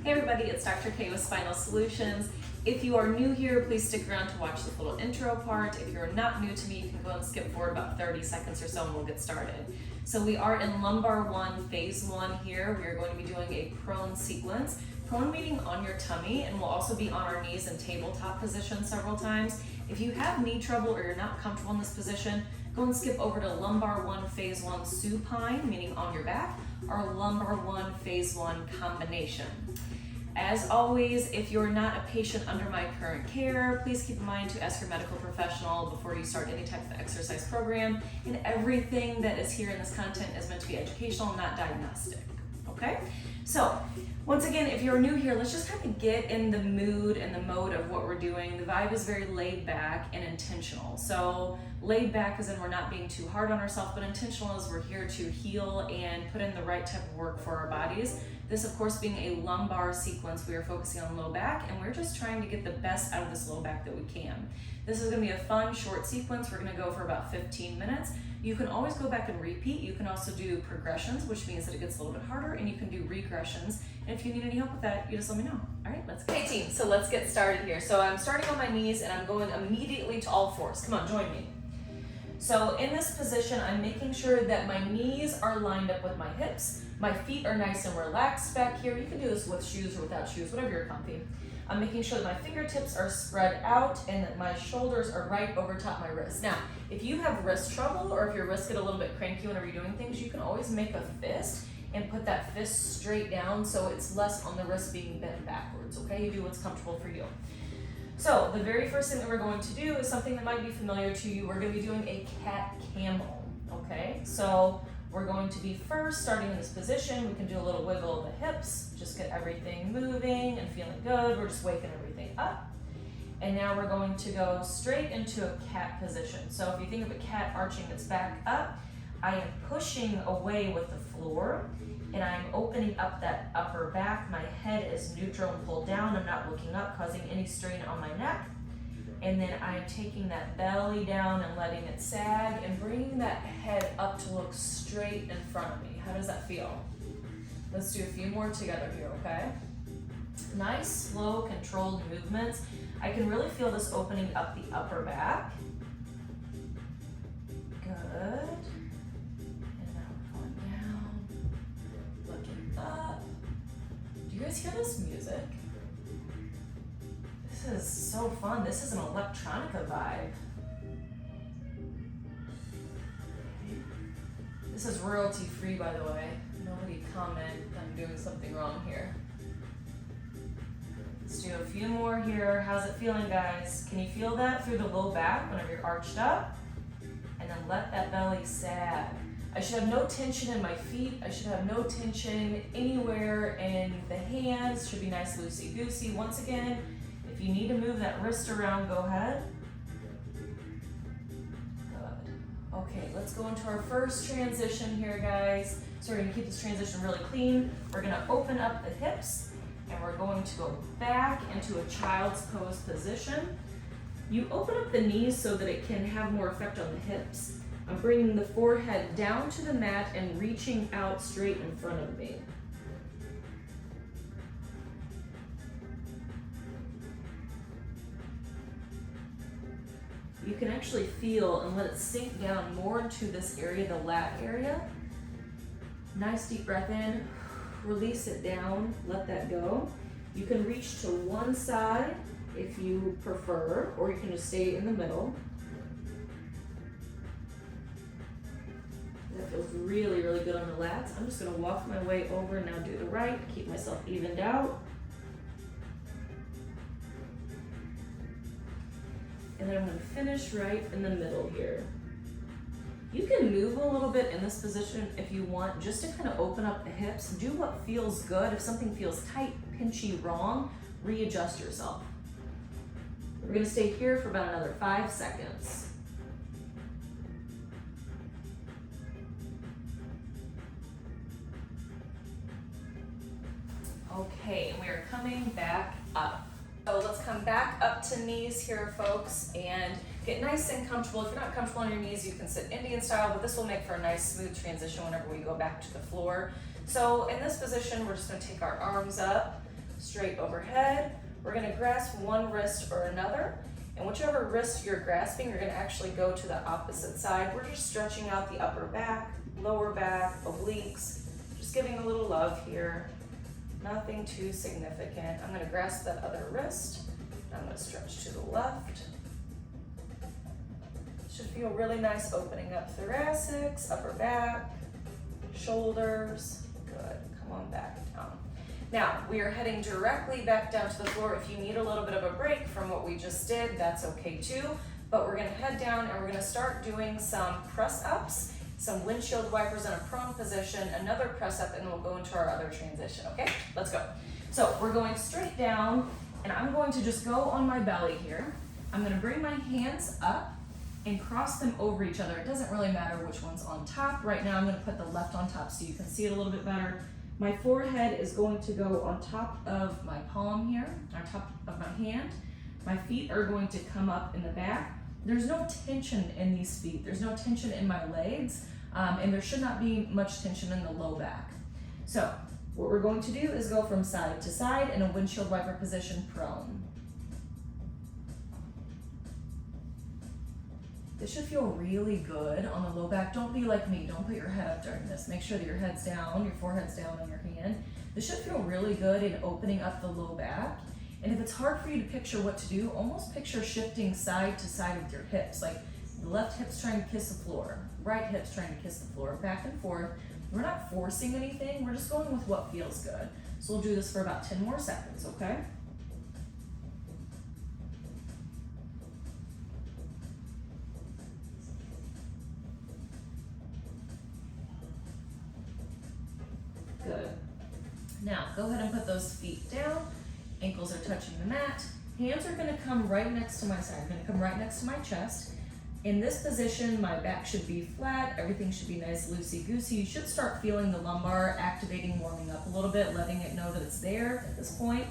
Hey everybody, it's Dr. K with Spinal Solutions. If you are new here, please stick around to watch this little intro part. If you're not new to me, you can go and skip forward about 30 seconds or so and we'll get started. So we are in Lumbar 1, Phase 1 here. We are going to be doing a prone sequence. Prone meaning on your tummy, and we'll also be on our knees in tabletop position several times. If you have knee trouble or you're not comfortable in this position, go and skip over to Lumbar 1, Phase 1 supine, meaning on your back, or Lumbar 1, Phase 1 combination. As always, if you're not a patient under my current care, please keep in mind to ask your medical professional before you start any type of exercise program. And everything that is here in this content is meant to be educational, not diagnostic. Okay? So, once again, if you're new here, let's just kind of get in the mood and the mode of what we're doing. The vibe is very laid back and intentional. So, laid back as in we're not being too hard on ourselves, but intentional as we're here to heal and put in the right type of work for our bodies. This, of course, being a lumbar sequence, we are focusing on low back, and we're just trying to get the best out of this low back that we can. This is going to be a fun, short sequence. We're going to go for about 15 minutes. You can always go back and repeat. You can also do progressions, which means that it gets a little bit harder, and you can do regressions. And if you need any help with that, you just let me know. All right, let's go. Hey team, so let's get started here. So I'm starting on my knees, and I'm going immediately to all fours. Come on, join me. So in this position, I'm making sure that my knees are lined up with my hips. My feet are nice and relaxed back here. You can do this with shoes or without shoes, whatever you're comfy. I'm making sure that my fingertips are spread out and that my shoulders are right over top my wrists. Now, if you have wrist trouble or if your wrists get a little bit cranky whenever you're doing things, you can always make a fist and put that fist straight down so it's less on the wrist being bent backwards, okay? You do what's comfortable for you. So the very first thing that we're going to do is something that might be familiar to you. We're going to be doing a cat camel, okay? So we're going to be first starting in this position. We can do a little wiggle of the hips, just get everything moving and feeling good. We're just waking everything up. And now we're going to go straight into a cat position. So if you think of a cat arching its back up, I am pushing away with the floor and I'm opening up that upper back. My head is neutral and pulled down. I'm not looking up, causing any strain on my neck. And then I'm taking that belly down and letting it sag and bringing that head up to look straight in front of me. How does that feel? Let's do a few more together here, okay? Nice, slow, controlled movements. I can really feel this opening up the upper back. Good. And now we're going down, looking up. Do you guys hear this music? This is so fun. This is an electronica vibe. This is royalty free, by the way. Nobody comment I'm doing something wrong here. Let's do a few more here. How's it feeling, guys? Can you feel that through the low back whenever you're arched up? And then let that belly sag. I should have no tension in my feet. I should have no tension anywhere in the hands. Should be nice loosey-goosey. Once again, if you need to move that wrist around, go ahead. Good. Okay, let's go into our first transition here, guys. So we're gonna keep this transition really clean. We're gonna open up the hips and we're going to go back into a child's pose position. You open up the knees so that it can have more effect on the hips. I'm bringing the forehead down to the mat and reaching out straight in front of me. You can actually feel and let it sink down more into this area, the lat area. Nice deep breath in, release it down, let that go. You can reach to one side if you prefer, or you can just stay in the middle. That feels really, really good on the lats. I'm just gonna walk my way over and now do the right, keep myself evened out. And then I'm going to finish right in the middle here. You can move a little bit in this position if you want, just to kind of open up the hips. Do what feels good. If something feels tight, pinchy, wrong, readjust yourself. We're going to stay here for about another 5 seconds. Okay, and we are coming back up. So let's come back up to knees here, folks, and get nice and comfortable. If you're not comfortable on your knees, you can sit Indian style, but this will make for a nice smooth transition whenever we go back to the floor. So in this position, we're just gonna take our arms up, straight overhead. We're gonna grasp one wrist or another, and whichever wrist you're grasping, you're gonna actually go to the opposite side. We're just stretching out the upper back, lower back, obliques, just giving a little love here. Nothing too significant. I'm gonna grasp that other wrist. I'm gonna stretch to the left. Should feel really nice opening up thoracics, upper back, shoulders. Good, come on back down. Now, we are heading directly back down to the floor. If you need a little bit of a break from what we just did, that's okay too. But we're gonna head down and we're gonna start doing some press ups, some windshield wipers in a prone position, another press up, and then we'll go into our other transition, okay? Let's go. So we're going straight down, and I'm going to just go on my belly here. I'm gonna bring my hands up and cross them over each other. It doesn't really matter which one's on top. Right now I'm gonna put the left on top so you can see it a little bit better. My forehead is going to go on top of my palm here, on top of my hand. My feet are going to come up in the back. There's no tension in these feet. There's no tension in my legs, and there should not be much tension in the low back. So what we're going to do is go from side to side in a windshield wiper position prone. This should feel really good on the low back. Don't be like me, don't put your head up during this. Make sure that your head's down, your forehead's down on your hand. This should feel really good in opening up the low back. And if it's hard for you to picture what to do, almost picture shifting side to side with your hips. Like the left hip's trying to kiss the floor, right hip's trying to kiss the floor, back and forth. We're not forcing anything, we're just going with what feels good. So we'll do this for about 10 more seconds, okay? Good. Now, go ahead and put those feet down. Ankles are touching the mat. Hands are gonna come right next to my side, gonna come right next to my chest. In this position, my back should be flat, everything should be nice loosey-goosey. You should start feeling the lumbar activating, warming up a little bit, letting it know that it's there at this point.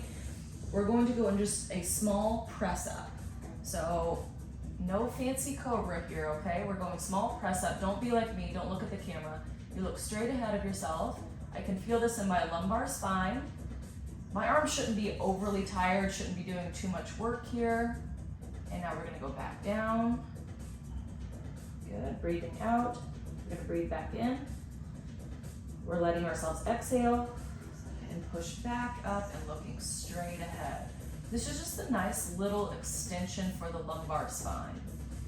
We're going to go in just a small press up. So, no fancy cobra here, okay? We're going small press up. Don't be like me, don't look at the camera. You look straight ahead of yourself. I can feel this in my lumbar spine. My arms shouldn't be overly tired, shouldn't be doing too much work here. And now we're gonna go back down. Good, breathing out. We're gonna breathe back in. We're letting ourselves exhale and push back up and looking straight ahead. This is just a nice little extension for the lumbar spine.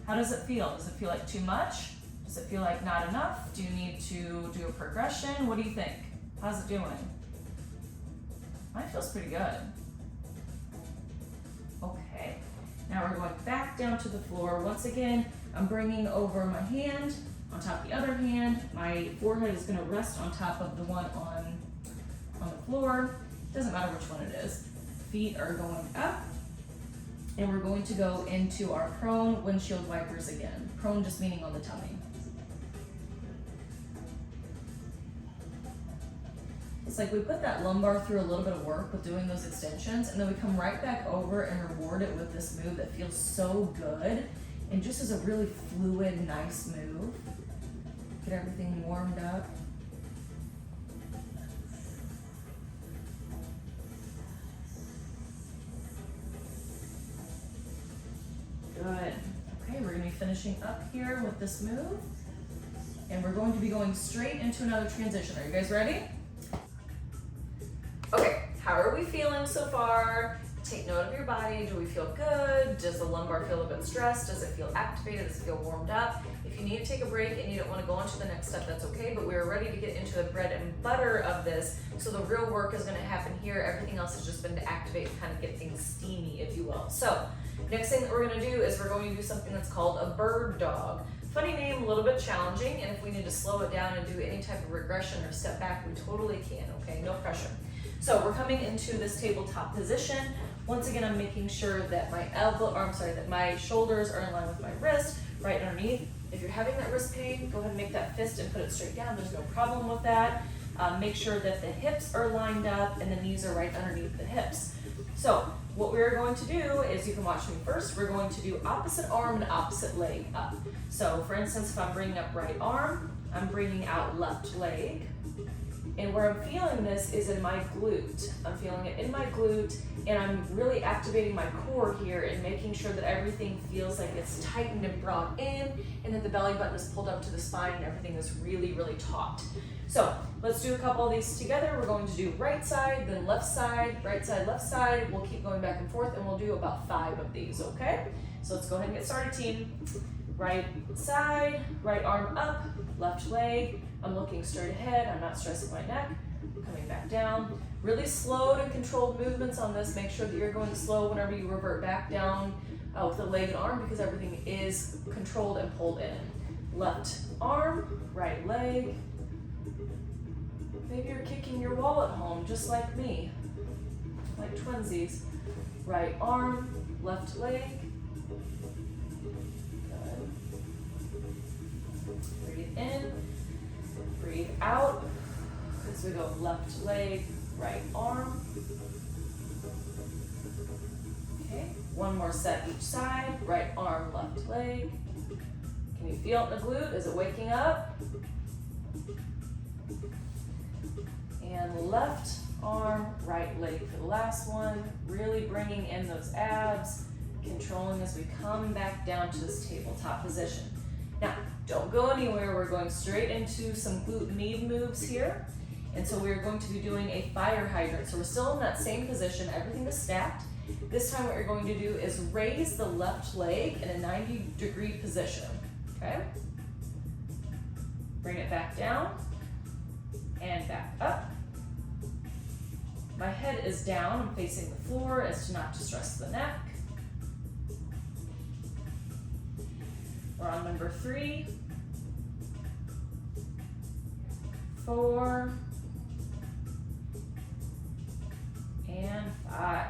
How does it feel? Does it feel like too much? Does it feel like not enough? Do you need to do a progression? What do you think? How's it doing? Mine feels pretty good. Okay, now we're going back down to the floor. Once again, I'm bringing over my hand on top of the other hand. My forehead is gonna rest on top of the one on the floor. Doesn't matter which one it is. Feet are going up. And we're going to go into our prone windshield wipers again. Prone just meaning on the tummy. It's like we put that lumbar through a little bit of work with doing those extensions, and then we come right back over and reward it with this move that feels so good and just is a really fluid, nice move. Get everything warmed up. Good. Okay, we're gonna be finishing up here with this move, and we're going to be going straight into another transition. Are you guys ready? Okay, how are we feeling so far? Take note of your body. Do we feel good? Does the lumbar feel a bit stressed? Does it feel activated? Does it feel warmed up? If you need to take a break and you don't want to go on to the next step, that's okay, but we're ready to get into the bread and butter of this. So the real work is going to happen here. Everything else has just been to activate and kind of get things steamy, if you will. So next thing that we're going to do is we're going to do something that's called a bird dog. Funny name, a little bit challenging, and if we need to slow it down and do any type of regression or step back, we totally can, okay? No pressure. So we're coming into this tabletop position. Once again, I'm making sure that my that my shoulders are in line with my wrist, right underneath. If you're having that wrist pain, go ahead and make that fist and put it straight down. There's no problem with that. Make sure that the hips are lined up and the knees are right underneath the hips. So what we're going to do is, you can watch me first, we're going to do opposite arm and opposite leg up. So for instance, if I'm bringing up right arm, I'm bringing out left leg. And where I'm feeling this is in my glute. I'm feeling it in my glute, and I'm really activating my core here and making sure that everything feels like it's tightened and brought in, and that the belly button is pulled up to the spine and everything is really, really taut. So let's do a couple of these together. We're going to do right side, then left side, right side, left side. We'll keep going back and forth, and we'll do about 5 of these, okay? So let's go ahead and get started, team. Right side, right arm up, left leg. I'm looking straight ahead. I'm not stressing my neck. Coming back down. Really slowed and controlled movements on this. Make sure that you're going slow whenever you revert back down with the leg and arm, because everything is controlled and pulled in. Left arm, right leg. Maybe you're kicking your wall at home, just like me, like twinsies. Right arm, left leg. Good. Breathe in, breathe out. As we go left leg, right arm. Okay, one more set each side. Right arm, left leg. Can you feel it in the glute? Is it waking up? And left arm, right leg for the last one. Really bringing in those abs, controlling as we come back down to this tabletop position. Now, don't go anywhere. We're going straight into some glute med moves here. And so we're going to be doing a fire hydrant. So we're still in that same position. Everything is stacked. This time what you're going to do is raise the left leg in a 90-degree position, okay? Bring it back down and back up. My head is down. I'm facing the floor as to not to stress the neck. We're on number 3, 4, and 5.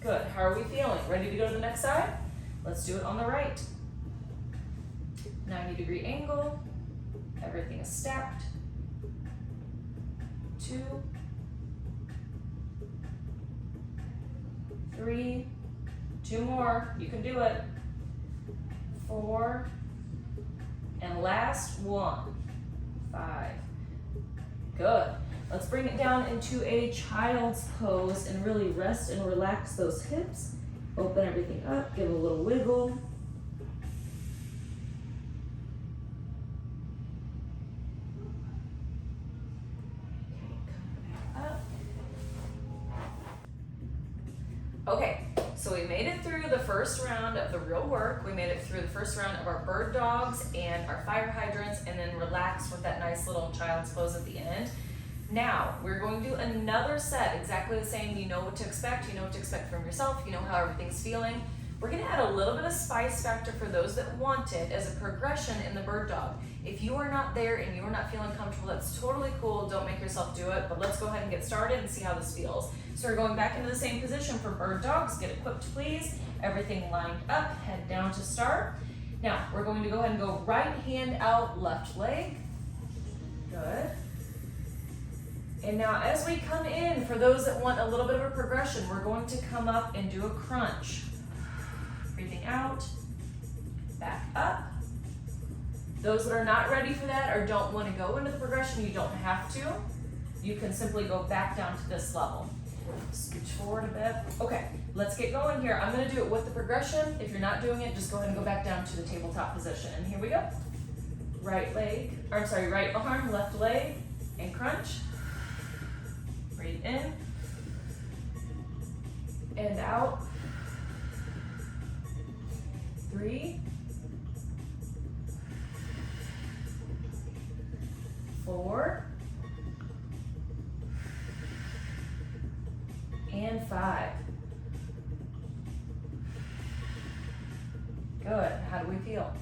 Good. How are we feeling? Ready to go to the next side? Let's do it on the right. 90-degree angle. Everything is stacked. 2, 3, 2 more. You can do it. 4, and last one. 5. Good. Let's bring it down into a child's pose and really rest and relax those hips. Open everything up, give a little wiggle. Okay, so we made it through the first round of the real work. We made it through the first round of our bird dogs and our fire hydrants, and then relax with that nice little child's pose at the end. Now, we're going to do another set, exactly the same. You know what to expect. You know what to expect from yourself. You know how everything's feeling. We're gonna add a little bit of spice factor for those that want it as a progression in the bird dog. If you are not there and you are not feeling comfortable, that's totally cool. Don't make yourself do it, but let's go ahead and get started and see how this feels. So we're going back into the same position for bird dogs. Get equipped, please. Everything lined up, head down to start. Now, we're going to go ahead and go right hand out, left leg. Good. And now as we come in, for those that want a little bit of a progression, we're going to come up and do a crunch. Breathing out, back up. Those that are not ready for that or don't want to go into the progression, you don't have to. You can simply go back down to this level. Scooch forward a bit. Okay, let's get going here. I'm going to do it with the progression. If you're not doing it, just go ahead and go back down to the tabletop position. And here we go. Right arm, left leg, and crunch. Breathe in and out. 3, 4, and 5. Good. How do we feel?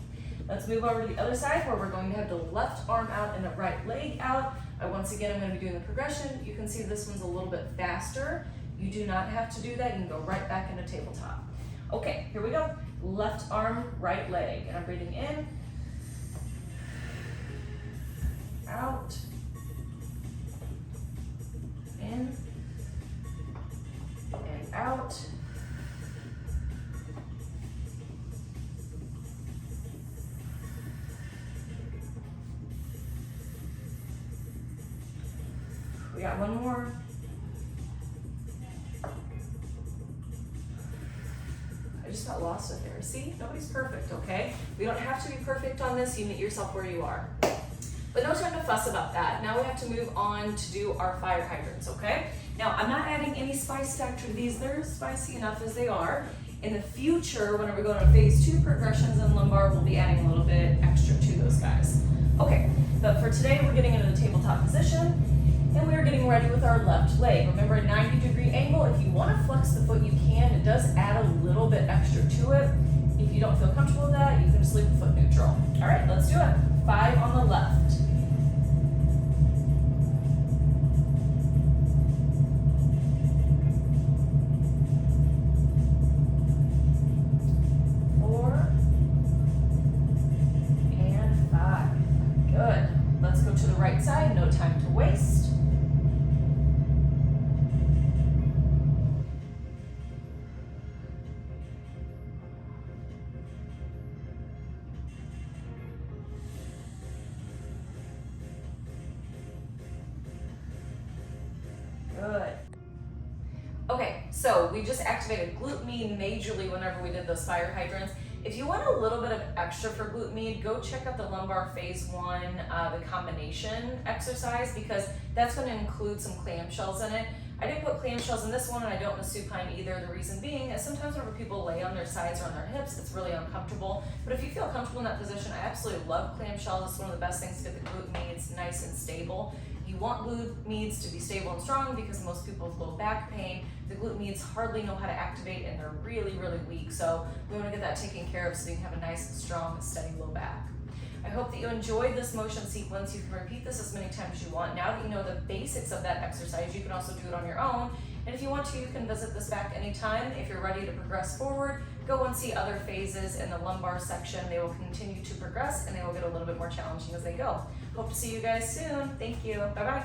Let's move over to the other side where we're going to have the left arm out and the right leg out. Once again, I'm going to be doing the progression. You can see this one's a little bit faster. You do not have to do that. You can go right back into tabletop. Okay, here we go. Left arm, right leg. And I'm breathing in, out, in, and out. got one more. I just got lost in there. See, nobody's perfect, okay? We don't have to be perfect on this. You meet yourself where you are. But no time to fuss about that. Now we have to move on to do our fire hydrants, okay? Now, I'm not adding any spice factor to these. They're spicy enough as they are. In the future, whenever we go to phase 2 progressions in lumbar, we'll be adding a little bit extra to those guys. Okay, but for today, we're getting into the tabletop position, and we're getting ready with our left leg. Remember, a 90-degree angle. If you want to flex the foot, you can. It does add a little bit extra to it. If you don't feel comfortable with that, you can just leave the foot neutral. All right, let's do it. 5 on the left. 4 and 5. Good. Let's go to the right side. No time to waste. Good. Okay, so we just activated glute med majorly whenever we did those fire hydrants. If you want a little bit of extra for glute med, go check out the lumbar phase 1, the combination exercise, because that's going to include some clamshells in it. I didn't put clamshells in this one, and I don't in the supine either. The reason being is sometimes whenever people lay on their sides or on their hips, it's really uncomfortable. But if you feel comfortable in that position, I absolutely love clamshells. It's one of the best things to get the glute meds nice and stable. You want glute meds to be stable and strong because most people with low back pain, the glute meds hardly know how to activate and they're really, really weak. So we want to get that taken care of so you can have a nice, strong, steady low back. I hope that you enjoyed this motion sequence. You can repeat this as many times as you want. Now that you know the basics of that exercise, you can also do it on your own. And if you want to, you can visit this back anytime. If you're ready to progress forward, go and see other phases in the lumbar section. They will continue to progress and they will get a little bit more challenging as they go. Hope to see you guys soon. Thank you. Bye-bye.